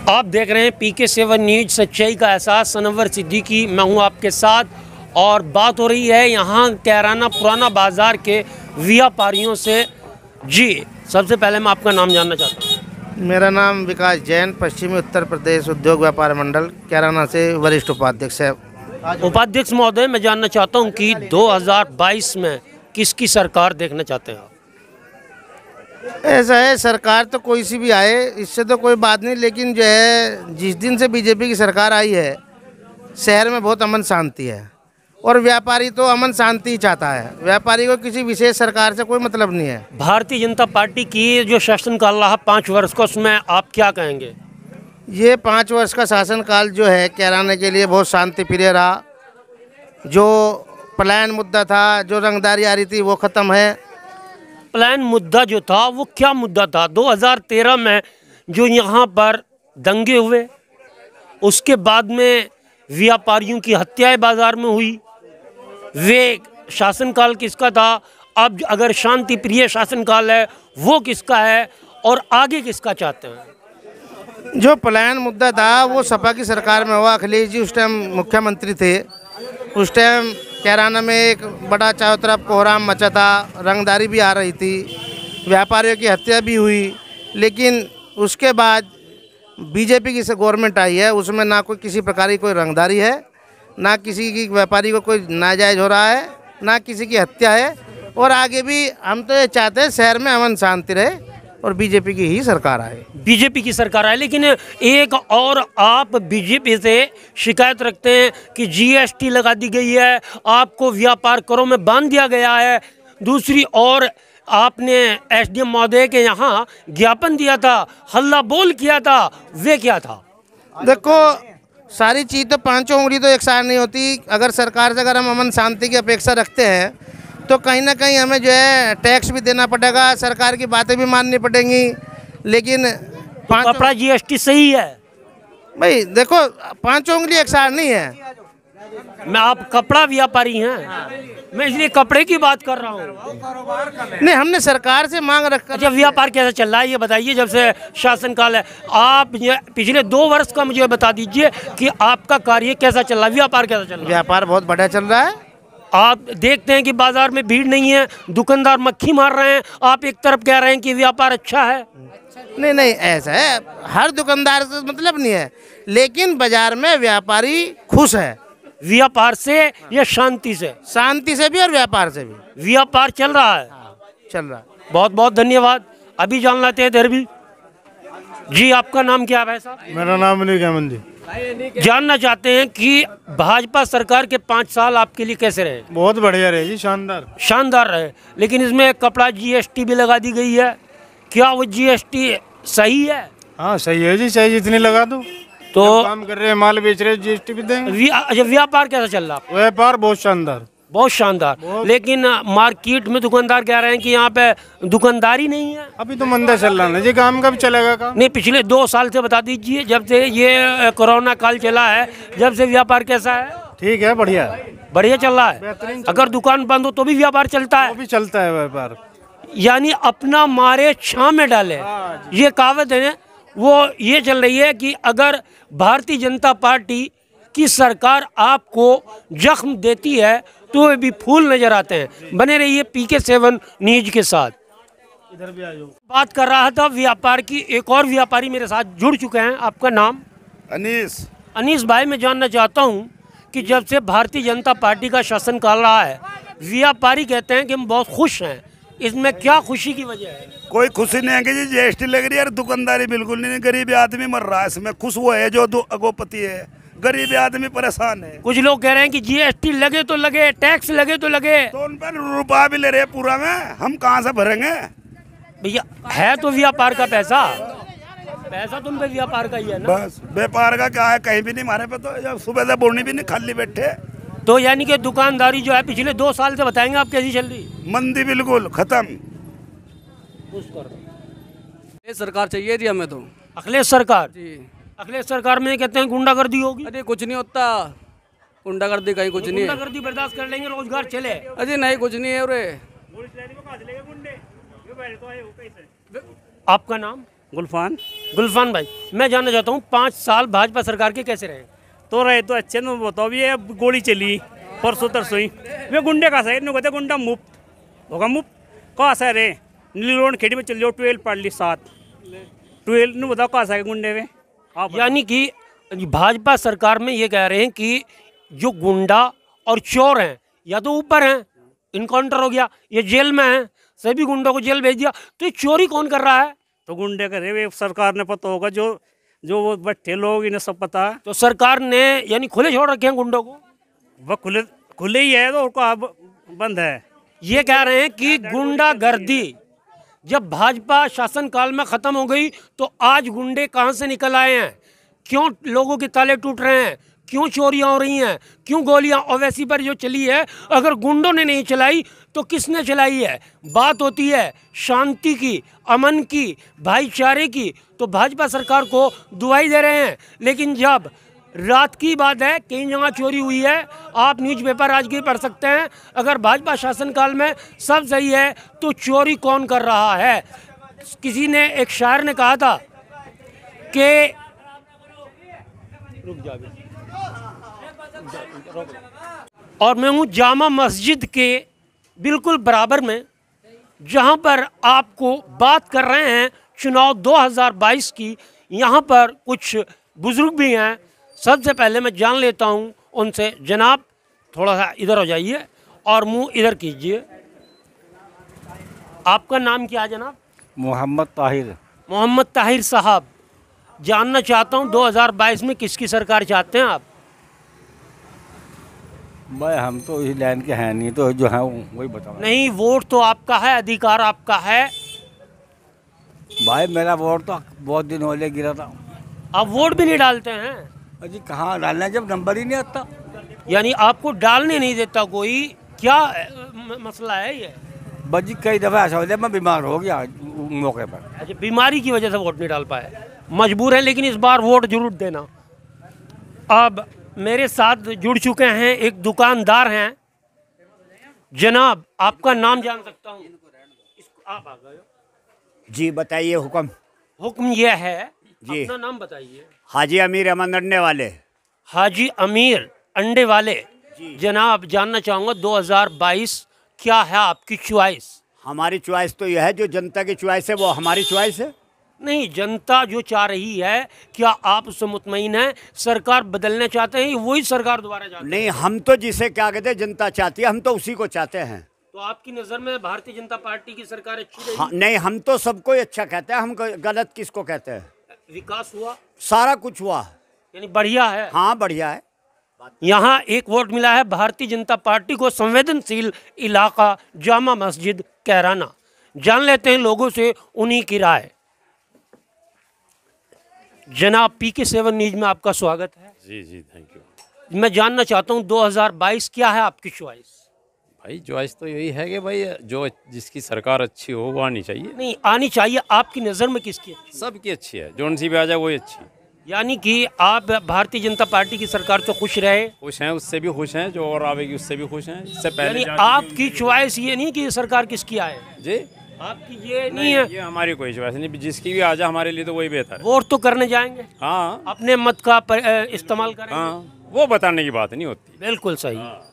आप देख रहे हैं PK7 न्यूज, सच्चाई का एहसास। सनवर सिद्दीकी मैं हूं आपके साथ और बात हो रही है यहाँ कैराना पुराना बाज़ार के व्यापारियों से। जी, सबसे पहले मैं आपका नाम जानना चाहता हूँ। मेरा नाम विकास जैन, पश्चिमी उत्तर प्रदेश उद्योग व्यापार मंडल कैराना से वरिष्ठ उपाध्यक्ष है। उपाध्यक्ष महोदय, मैं जानना चाहता हूँ कि 2022 में किसकी सरकार देखना चाहते हैं आप? ऐसा है, सरकार तो कोई सी भी आए, इससे तो कोई बात नहीं, लेकिन जो है जिस दिन से बीजेपी की सरकार आई है शहर में बहुत अमन शांति है और व्यापारी तो अमन शांति ही चाहता है। व्यापारी को किसी विशेष सरकार से कोई मतलब नहीं है। भारतीय जनता पार्टी की जो शासनकाल रहा 5 वर्ष का, उसमें आप क्या कहेंगे? ये 5 वर्ष का शासनकाल जो है कैराना के लिए बहुत शांति प्रिय रहा। जो पलायन मुद्दा था, जो रंगदारी आ रही थी, वो ख़त्म है। प्लान मुद्दा जो था वो क्या मुद्दा था? 2013 में जो यहाँ पर दंगे हुए, उसके बाद में व्यापारियों की हत्याएं बाजार में हुई, वे शासनकाल किसका था? अब अगर शांति प्रिय शासनकाल है वो किसका है और आगे किसका चाहते हैं? जो पलायन मुद्दा था वो सपा की सरकार में हुआ। अखिलेश जी उस टाइम मुख्यमंत्री थे। उस टाइम कैराना में एक बड़ा चारों तरफ कोहराम मचा था, रंगदारी भी आ रही थी, व्यापारियों की हत्या भी हुई। लेकिन उसके बाद बीजेपी की गवर्नमेंट आई है, उसमें ना कोई किसी प्रकार की कोई रंगदारी है, ना किसी की व्यापारी को कोई नाजायज़ हो रहा है, ना किसी की हत्या है। और आगे भी हम तो ये चाहते हैं शहर में अमन शांति रहे और बीजेपी की ही सरकार आए। बीजेपी की सरकार आए, लेकिन एक और आप बीजेपी से शिकायत रखते हैं कि GST लगा दी गई है, आपको व्यापार करों में बांध दिया गया है। दूसरी ओर आपने SDM महोदय के यहाँ ज्ञापन दिया था, हल्ला बोल किया था, वे क्या था? देखो, सारी चीज़ तो पांचों उंगली तो एक साथ नहीं होती। अगर सरकार से अगर हम अमन शांति की अपेक्षा रखते हैं तो कहीं ना कहीं हमें जो है टैक्स भी देना पड़ेगा, सरकार की बातें भी माननी पड़ेंगी। लेकिन कपड़ा GST सही है भाई, देखो पांचों उंगली एक साथ नहीं है। मैं आप कपड़ा व्यापारी हैं, मैं इसलिए कपड़े की बात कर रहा हूँ। नहीं, हमने सरकार से मांग रखा। अच्छा, व्यापार कैसा चल रहा है ये बताइए। जब से शासनकाल है, आप ये पिछले 2 वर्ष का मुझे बता दीजिए कि आपका कार्य कैसा चल रहा है, व्यापार कैसा चल रहा है? व्यापार बहुत बढ़िया चल रहा है। आप देखते हैं कि बाजार में भीड़ नहीं है, दुकानदार मक्खी मार रहे हैं, आप एक तरफ कह रहे हैं कि व्यापार अच्छा है। नहीं नहीं, ऐसा है, हर दुकानदार से मतलब नहीं है, लेकिन बाजार में व्यापारी खुश है। व्यापार से या शांति से? शांति से भी और व्यापार से भी। व्यापार चल रहा है। चल रहा है। बहुत बहुत धन्यवाद। अभी जान लेते हैं इधर भी। जी, आपका नाम क्या है भाई साहब? मेरा नाम अनिल अहमद जी। जानना चाहते हैं कि भाजपा सरकार के 5 साल आपके लिए कैसे रहे? बहुत बढ़िया रहे जी, शानदार रहे। लेकिन इसमें कपड़ा GST भी लगा दी गई है, क्या वो GST सही है? हाँ सही है जी, चाहे जितनी लगा दो। तो काम कर रहे हैं, माल बेच रहे हैं, GST भी देंगे। अच्छा, व्यापार कैसा चल रहा है? व्यापार बहुत शानदार, बहुत शानदार। लेकिन मार्केट में दुकानदार कह रहे हैं कि यहाँ पे दुकानदारी नहीं है। अभी तो मंदा चल रहा है जी, काम कब चलेगा काम? नहीं, पिछले 2 साल से बता दीजिए, जब से ये कोरोना काल चला है, जब से व्यापार कैसा है? ठीक है, बढ़िया बढ़िया चल रहा है। अगर दुकान बंद हो तो भी व्यापार चलता है? वो भी चलता है व्यापार। यानी अपना मारे छां में डाले, ये कहावत है वो ये चल रही है कि अगर भारतीय जनता पार्टी की सरकार आपको जख्म देती है तो वे भी फूल नजर आते हैं। बने रहिए PK7 न्यूज के साथ। इधर भी आ जाओ। बात कर रहा था व्यापार की, एक और व्यापारी मेरे साथ जुड़ चुके हैं। आपका नाम? अनीस भाई, मैं जानना चाहता हूं कि जब से भारतीय जनता पार्टी का शासनकाल रहा है, व्यापारी कहते हैं कि हम बहुत खुश हैं, इसमें क्या खुशी की वजह है? कोई खुशी नहीं है कि जी GST लग रही है, दुकानदारी बिल्कुल नहीं, गरीब आदमी मर रहा है इसमें। खुश वो है जो अगोपति है, गरीब आदमी परेशान है। कुछ लोग कह रहे हैं कि GST लगे तो लगे, टैक्स लगे तो लगे, तो उन पर रुपया भी ले रहे पूरा में, हम कहाँ से भरेंगे? भैया है तो व्यापार का पैसा तुम पे व्यापार का ही है ना। बस व्यापार का क्या है, कहीं भी नहीं हमारे पे तो, जब सुबह से बोलनी भी नहीं, खाली बैठे। तो यानी कि दुकानदारी जो है पिछले 2 साल से बताएंगे आप कैसी चल रही? मंदी बिल्कुल खत्म। ये सरकार चाहिए थी हमें तो। अखिलेश सरकार जी। अखिलेश सरकार में कहते हैं गुंडागर्दी होगी। अरे कुछ नहीं होता, गुंडागर्दी कहीं कुछ नहीं है। गुंडागर्दी बर्दाश्त कर लेंगे, रोजगार चले। अरे नहीं, कुछ नहीं है। आपका नाम? गुलफान। गुलफान भाई, मैं जानना चाहता हूँ 5 साल भाजपा सरकार के कैसे रहे? तो रहे तो अच्छे न बताओ। भी ये गोली चली परसों तरसों ही, वे गुंडे का सही कहते गुंडा मुफ्त होगा, मुफ्त कहाँ सा रे? नीली रोड खेड़ी में चल जाओ, 12 पढ़ ली 7 12 न बताओ कहाँ सा है गुंडे में? यानी कि भाजपा सरकार में ये कह रहे हैं कि जो गुंडा और चोर हैं या तो ऊपर हैं, इनकाउंटर हो गया, ये जेल में हैं, सभी गुंडों को जेल भेज दिया, तो ये चोरी कौन कर रहा है? तो गुंडे करे वे, सरकार ने पता होगा, जो जो वो बैठे लोग इन्हें सब पता है। तो सरकार ने यानी खुले छोड़ रखे हैं गुंडों को? वह खुले ही है, तो उनका बंद है। ये कह रहे हैं कि गुंडागर्दी जब भाजपा शासनकाल में खत्म हो गई तो आज गुंडे कहां से निकल आए हैं, क्यों लोगों के ताले टूट रहे हैं, क्यों चोरियां हो रही हैं, क्यों गोलियां ओवैसी पर जो चली है, अगर गुंडों ने नहीं चलाई तो किसने चलाई है? बात होती है शांति की, अमन की, भाईचारे की, तो भाजपा सरकार को दुआई दे रहे हैं। लेकिन जब रात की बात है, कई जगह चोरी हुई है, आप न्यूज़पेपर आज के पढ़ सकते हैं। अगर भाजपा शासनकाल में सब सही है तो चोरी कौन कर रहा है? किसी ने, एक शायर ने कहा था कि और मैं हूँ जामा मस्जिद के बिल्कुल बराबर में, जहाँ पर आपको बात कर रहे हैं चुनाव 2022 की। यहाँ पर कुछ बुजुर्ग भी हैं, सबसे पहले मैं जान लेता हूँ उनसे। जनाब थोड़ा सा इधर हो जाइए और मुंह इधर कीजिए। आपका नाम क्या है जनाब? मोहम्मद ताहिर। मोहम्मद ताहिर साहब, जानना चाहता हूँ 2022 में किसकी सरकार चाहते हैं आप? भाई हम तो इस लाइन के हैं नहीं, तो जो है वही बताओ। नहीं, वोट तो आपका है, अधिकार आपका है। भाई मेरा वोट तो बहुत दिन होले गिरा था। आप वोट भी नहीं डालते हैं? अजी कहाँ डालना है जब नंबर ही नहीं आता। यानी आपको डालने नहीं देता कोई? क्या मसला है ये? बजी कई दफ़ा ऐसा होता है, मैं बीमार हो गया मौके पर। अच्छा, बीमारी की वजह से वोट नहीं डाल पाए, मजबूर है, लेकिन इस बार वोट जरूर देना। अब मेरे साथ जुड़ चुके हैं एक दुकानदार हैं। जनाब आपका नाम जान सकता हूँ? आप आ गए जी, बताइए हुक्म। हुक्म यह है जी, अपना नाम बताइए। हाजी अमीर अमन अंडे वाले। हाजी अमीर अंडे वाले। जनाब जानना चाहूँगा 2022 क्या है आपकी चॉइस? हमारी चॉइस तो यह है, जो जनता की चॉइस है वो हमारी चॉइस है। नहीं, जनता जो चाह रही है क्या आप उससे मुतमईन हैं? सरकार बदलना चाहते हैं, वही सरकार दोबारा चाहते हैं? नहीं, हम तो जिसे क्या कहते हैं जनता चाहती है, हम तो उसी को चाहते हैं। तो आपकी नज़र में भारतीय जनता पार्टी की सरकार अच्छी रही? हाँ, नहीं, हम तो सबको ही अच्छा कहते हैं, हम गलत किसको कहते हैं? विकास हुआ, सारा कुछ हुआ, यानी बढ़िया है। हाँ बढ़िया है। यहाँ एक वोट मिला है भारतीय जनता पार्टी को, संवेदनशील इलाका जामा मस्जिद कैराना। जान लेते हैं लोगों से उन्हीं की राय। जनाब PK7 न्यूज में आपका स्वागत है। जी जी, थैंक यू। मैं जानना चाहता हूँ 2022 क्या है आपकी चॉइस? भाई चॉइस तो यही है कि भाई जो जिसकी सरकार अच्छी हो वो आनी चाहिए। नहीं, आनी चाहिए, आपकी नज़र में किसकी अच्छी? सबकी अच्छी है, जौन सी भी आ जाए वही अच्छी। यानी कि आप भारतीय जनता पार्टी की सरकार से खुश रहे? खुश हैं, उससे भी खुश हैं, जो और आवेगी उससे भी खुश हैं। इससे पहले यानी आपकी चॉइस ये नहीं कि सरकार किसकी आए? जी, आपकी ये नहीं है? ये हमारी कोई चॉइस नहीं, जिसकी भी आ जाए हमारे लिए तो वही बेहतर है। वोट तो करने जाएंगे, हाँ, अपने मत का इस्तेमाल करेंगे। हाँ, वो बताने की बात नहीं होती। बिल्कुल सही। हाँ।